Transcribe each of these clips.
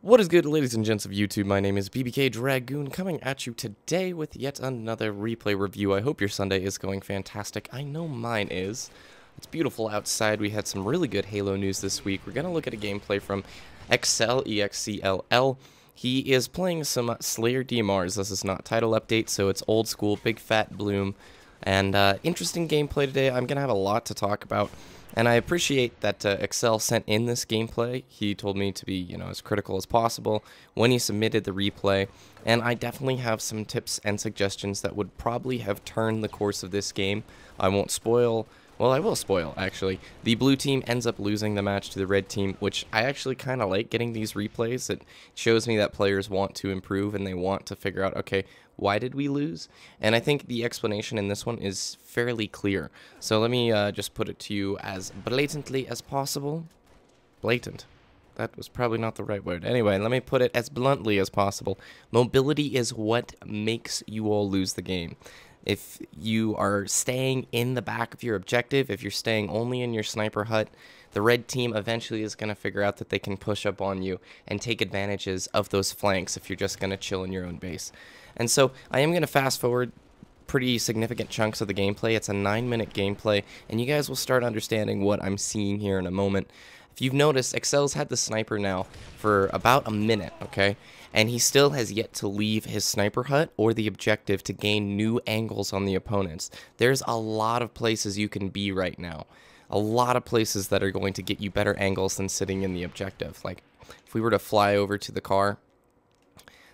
What is good, ladies and gents of YouTube? My name is BBK Dragoon, coming at you today with yet another replay review. I hope your Sunday is going fantastic. I know mine is. It's beautiful outside. We had some really good Halo news this week. We're going to look at a gameplay from Excll, Excll. He is playing some Slayer DMRs. This is not title update, so it's old school, big fat bloom. And interesting gameplay today. I'm going to have a lot to talk about. And I appreciate that Excll sent in this gameplay. He told me to be, as critical as possible when he submitted the replay. And I definitely have some tips and suggestions that would probably have turned the course of this game. I won't spoil. Well, I will spoil, actually. The blue team ends up losing the match to the red team, which I actually kind of like getting these replays. It shows me that players want to improve and they want to figure out, okay, why did we lose? And I think the explanation in this one is fairly clear. So let me just put it to you as blatantly as possible. Blatant. That was probably not the right word. Anyway, let me put it as bluntly as possible. Mobility is what makes you all lose the game. If you are staying in the back of your objective, if you're staying only in your sniper hut, the red team eventually is going to figure out that they can push up on you and take advantages of those flanks if you're just going to chill in your own base. And so I am going to fast forward pretty significant chunks of the gameplay. It's a 9-minute gameplay, and you guys will start understanding what I'm seeing here in a moment. If you've noticed, Excell's had the sniper now for about a minute, okay? And he still has yet to leave his sniper hut or the objective to gain new angles on the opponents. There's a lot of places you can be right now. A lot of places that are going to get you better angles than sitting in the objective. Like, if we were to fly over to the car,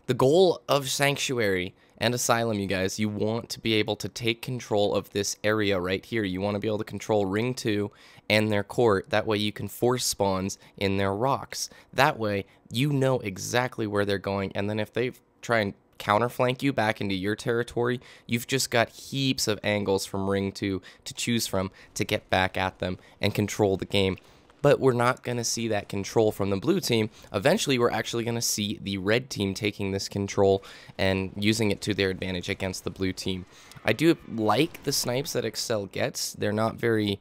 the goal of Sanctuary and Asylum, you guys, you want to be able to take control of this area right here. You want to be able to control Ring 2 and their court. That way you can force spawns in their rocks. That way you know exactly where they're going, and then if they try and counterflank you back into your territory, you've just got heaps of angles from Ring 2 to choose from to get back at them and control the game. But we're not going to see that control from the blue team. Eventually, we're actually going to see the red team taking this control and using it to their advantage against the blue team. I do like the snipes that Excll gets. They're not very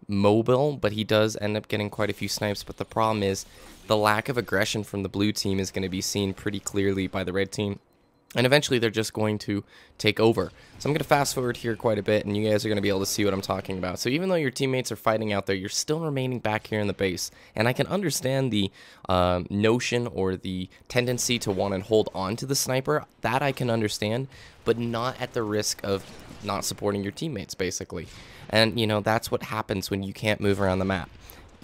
mobile, but he does end up getting quite a few snipes. But the problem is the lack of aggression from the blue team is going to be seen pretty clearly by the red team. And eventually, they're just going to take over. So I'm going to fast forward here quite a bit, and you guys are going to be able to see what I'm talking about. So even though your teammates are fighting out there, you're still remaining back here in the base. And I can understand the notion or the tendency to want to hold on to the sniper. That I can understand, but not at the risk of not supporting your teammates, basically. And, that's what happens when you can't move around the map.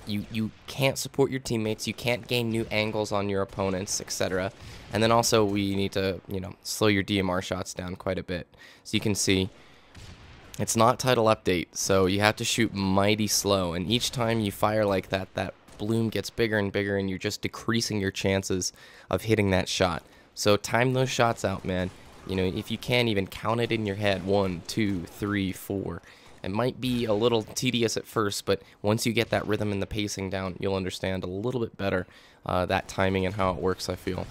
You can't support your teammates, you can't gain new angles on your opponents, etc. And then also we need to, slow your DMR shots down quite a bit. So you can see it's not title update, so you have to shoot mighty slow. And each time you fire like that, that bloom gets bigger and bigger, and you're just decreasing your chances of hitting that shot. So time those shots out, man. If you can, even count it in your head. 1, 2, 3, 4. It might be a little tedious at first, but once you get that rhythm and the pacing down, you'll understand a little bit better that timing and how it works, I feel.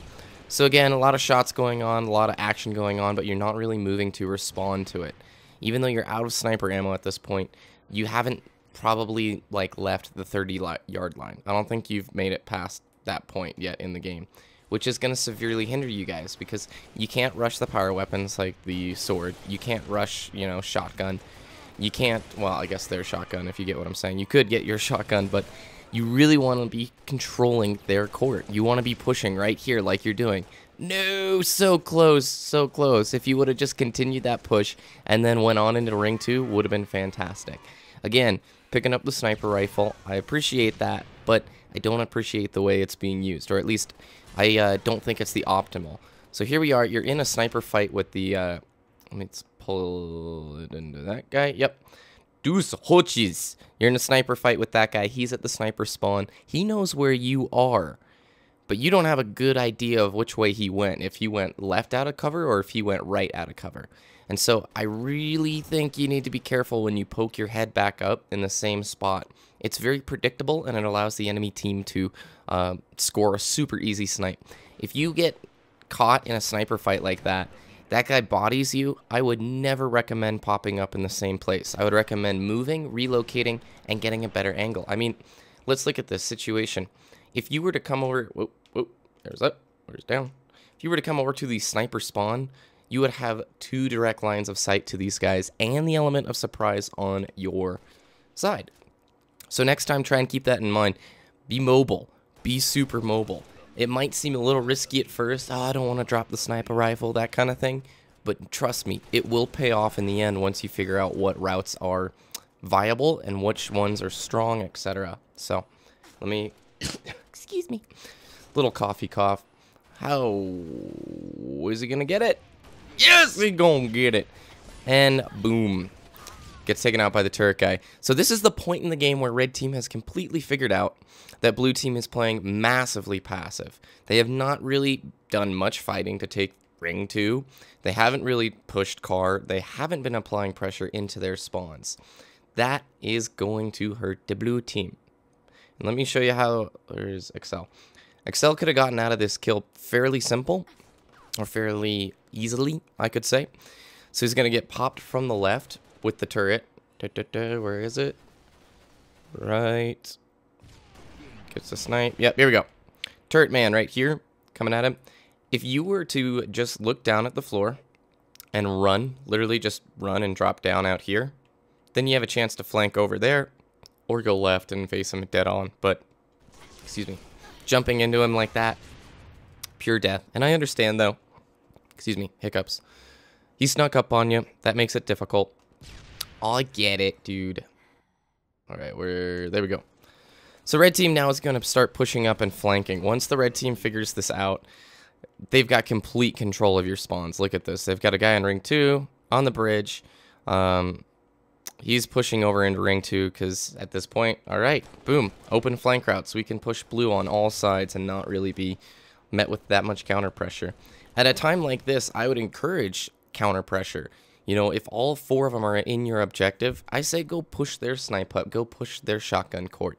So again, a lot of shots going on, a lot of action going on, but you're not really moving to respond to it. Even though you're out of sniper ammo at this point, you haven't probably left the 30-yard line. I don't think you've made it past that point yet in the game, which is going to severely hinder you guys because you can't rush the power weapons like the sword. You can't rush, shotgun. You can't, well, I guess their shotgun, if you get what I'm saying. You could get your shotgun, but you really want to be controlling their court. You want to be pushing right here like you're doing. No, so close, so close. If you would have just continued that push and then went on into Ring 2, would have been fantastic. Again, picking up the sniper rifle, I appreciate that, but I don't appreciate the way it's being used, or at least I don't think it's the optimal. So here we are. You're in a sniper fight with the, let me pull it into that guy. Yep. Deuce Hochis. You're in a sniper fight with that guy. He's at the sniper spawn. He knows where you are, but you don't have a good idea of which way he went. If he went left out of cover or if he went right out of cover. And so I really think you need to be careful when you poke your head back up in the same spot. It's very predictable, and it allows the enemy team to score a super easy snipe. If you get caught in a sniper fight like that, that guy bodies you, I would never recommend popping up in the same place. I would recommend moving, relocating, and getting a better angle. I mean, let's look at this situation. If you were to come over, There's up. There's down. If you were to come over to the sniper spawn, you would have 2 direct lines of sight to these guys and the element of surprise on your side. So next time, try and keep that in mind. Be mobile. Be super mobile. It might seem a little risky at first. Oh, I don't want to drop the sniper rifle, that kind of thing. But trust me, it will pay off in the end once you figure out what routes are viable and which ones are strong, etc. So, let me... excuse me. Little coffee cough. How is he going to get it? Yes, he gonna get it. And boom. Gets taken out by the turret guy. So this is the point in the game where red team has completely figured out that blue team is playing massively passive. They have not really done much fighting to take ring 2. They haven't really pushed car. They haven't been applying pressure into their spawns. That is going to hurt the blue team. And let me show you how. There's Excll. Excll could have gotten out of this kill fairly simple. Or fairly easily, I could say. So he's going to get popped from the left with the turret. Where is it? Right. Gets the snipe. Yep, here we go. Turret man right here, coming at him. If you were to just look down at the floor and run, literally just run and drop down out here, then you have a chance to flank over there or go left and face him dead on. But, excuse me, jumping into him like that, pure death. And I understand, though. Excuse me, hiccups. He snuck up on you. That makes it difficult. I get it, dude. All right, there we go. So red team now is going to start pushing up and flanking. Once the red team figures this out, they've got complete control of your spawns. Look at this. They've got a guy in ring 2 on the bridge. He's pushing over into ring 2 because at this point, all right, boom, open flank routes. We can push blue on all sides and not really be met with that much counter pressure. At a time like this, I would encourage counter pressure. You know, if all 4 of them are in your objective, I say go push their snipe up, go push their shotgun court.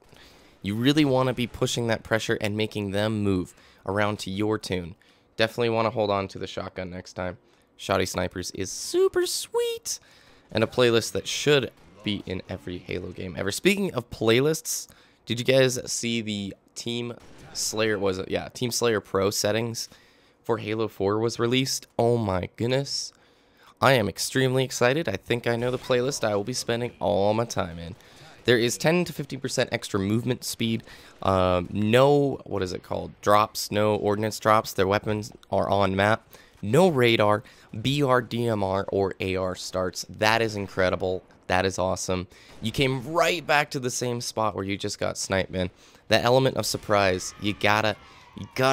You really want to be pushing that pressure and making them move around to your tune. Definitely want to hold on to the shotgun next time. Shoddy Snipers is super sweet. And a playlist that should be in every Halo game ever. Speaking of playlists, did you guys see the Team Slayer, Team Slayer Pro settings for Halo 4 was released? Oh my goodness. I am extremely excited. I think I know the playlist I will be spending all my time in. There is 10 to 50% extra movement speed. No, what is it called? Drops, no ordnance drops. Their weapons are on map. No radar, BR, DMR, or AR starts. That is incredible. That is awesome. You came right back to the same spot where you just got sniped, man. That element of surprise, you gotta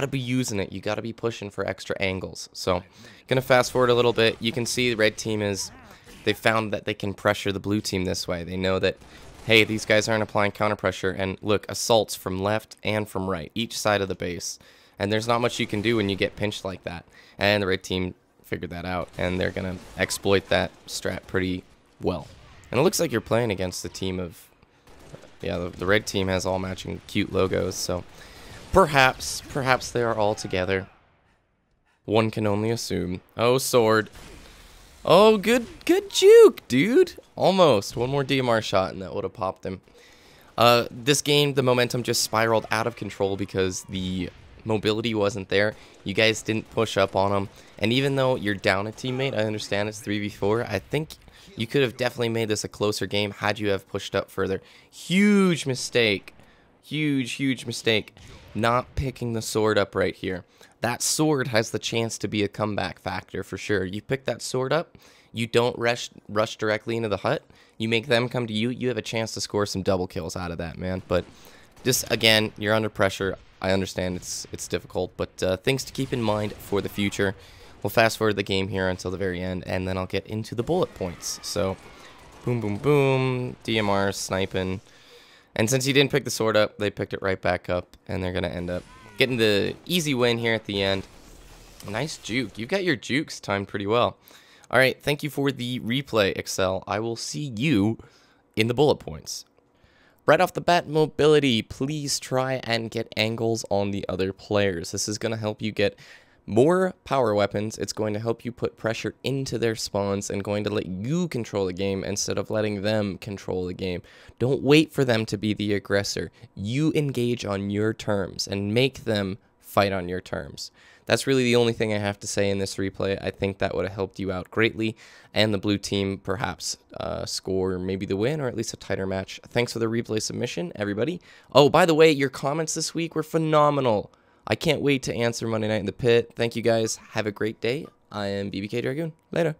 be using it. You gotta be pushing for extra angles. So, gonna fast forward a little bit. You can see the red team they found that they can pressure the blue team this way. They know that, hey, these guys aren't applying counter pressure. And look, assaults from left and from right, each side of the base. And there's not much you can do when you get pinched like that. And the red team figured that out, and they're going to exploit that strat pretty well. And it looks like you're playing against the team of... Yeah, the red team has all matching cute logos, so... Perhaps they are all together. One can only assume. Oh, sword. Oh, good juke, dude. Almost. One more DMR shot, and that would have popped them. This game, the momentum just spiraled out of control because the... mobility wasn't there. You guys didn't push up on them, and even though you're down a teammate, I understand it's 3v4. I think you could have definitely made this a closer game had you have pushed up further. Huge mistake, huge mistake not picking the sword up right here. That sword has the chance to be a comeback factor for sure. You pick that sword up, you don't rush directly into the hut, you make them come to you, you have a chance to score some double kills out of that, man. But just again, you're under pressure. I understand it's difficult, but things to keep in mind for the future. We'll fast forward the game here until the very end, and then I'll get into the bullet points. So, boom, boom, boom, DMR, sniping. And since he didn't pick the sword up, they picked it right back up, and they're going to end up getting the easy win here at the end. Nice juke. You've got your jukes timed pretty well. All right, thank you for the replay, Excll. I will see you in the bullet points. Right off the bat, mobility, please try and get angles on the other players. This is going to help you get more power weapons. It's going to help you put pressure into their spawns and going to let you control the game instead of letting them control the game. Don't wait for them to be the aggressor. You engage on your terms and make them fight on your terms. That's really the only thing I have to say in this replay. I think that would have helped you out greatly, and the blue team perhaps score maybe the win, or at least a tighter match. Thanks for the replay submission, everybody. Oh, by the way, your comments this week were phenomenal. I can't wait to answer Monday Night in the Pit. Thank you guys. Have a great day. I am BBK Dragoon. Later.